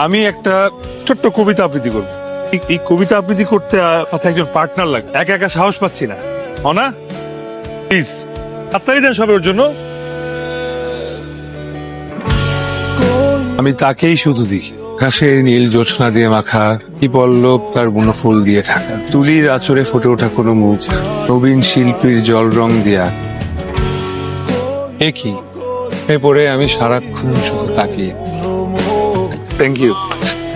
আমি একটা ছোট্ট কবিতা আবৃত্তি করব। এই কবিতা আবৃত্তি করতে সাথে একজন পার্টনার লাগে, একা একা সাহস পাচ্ছি না। না প্লিজ তাড়াতাড়ি দেন সবের জন্য। আমি তাকেই শুধু দেখি, আকাশের নীল জোছনা দিয়ে মাখা, কি পল্লব তার বনফুল দিয়ে ঢাকা, তুলির আঁচড়ে ফুটে ওঠা কোনো মুখ, নবীন শিল্পীর জল রং দিয়া। একই পরে আমি সারাক্ষণ শুধু তাকিয়ে। Thank you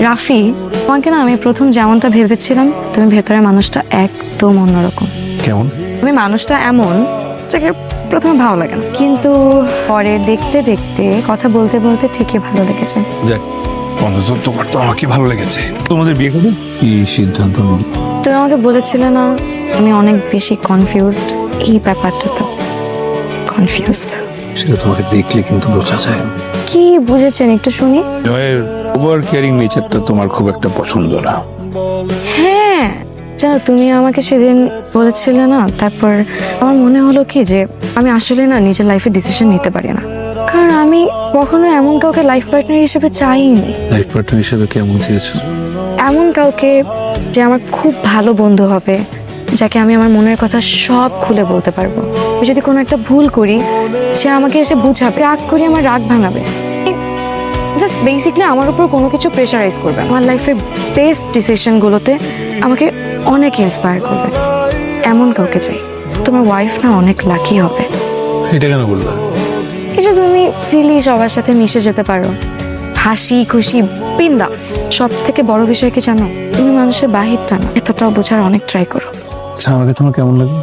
Rafi. তোমাকে না আমি প্রথম যেমনটা ভেবেছিলাম, তুমি ভেতরে মানুষটা একদম অন্যরকম। কেমন? তুমি মানুষটা এমন যাকে প্রথমে ভালো লাগে না, কিন্তু পরে দেখতে দেখতে কথা বলতে বলতে ঠিকই ভালো লেগেছে। যাক, অন্তত তোমার তো আমাকে ভালো লেগেছে। তোমাদের বিয়ে কবে? কি সিদ্ধান্ত নিল? তুমি আমাকে বলেছিলে না আমি অনেক বেশি কনফিউজড, এই ব্যাপারটা তো কনফিউজড। সেটা তোমাকে দেখলে কিন্তু বোঝা যায়। কি বুঝেছেন একটু শুনি। জয়ের ওভার কেয়ারিং নেচারটা তোমার খুব একটা পছন্দ না। হ্যাঁ জানো, তুমি আমাকে সেদিন বলেছিলে না, তারপর আমার মনে হলো কি যে আমি আসলে না নিজের লাইফে ডিসিশন নিতে পারি না, কারণ আমি কখনো এমন কাউকে লাইফ পার্টনার হিসেবে চাইনি। লাইফ পার্টনার হিসেবে কেমন চেয়েছো? এমন কাউকে যে আমার খুব ভালো বন্ধু হবে, যাকে আমি আমার মনের কথা সব খুলে বলতে পারবো। আমি যদি কোনো একটা ভুল করি, সে আমাকে এসে বুঝাবে, রাগ করে আমার রাগ ভাঙাবে, জাস্ট বেসিকলি আমার উপর কোনো কিছু প্রেশারাইজ করবে, আমার লাইফের বেস্ট ডিসিশনগুলোতে আমাকে অনেক ইন্সপায়ার করবে। এমন কাউকে চাই। তোমার ওয়াইফ না অনেক লাকি হবে। এটা কেন বললা? কিছু তুমি দিলি সবার সাথে মিশে যেতে পারো, হাসি খুশি বিন্দাস। সব থেকে বড় বিষয় কি জানো, তুমি মানুষের বাহিরটা না এতটাও বোঝার অনেক ট্রাই করো। আচ্ছা, আমাকে তোমার কেমন লাগে?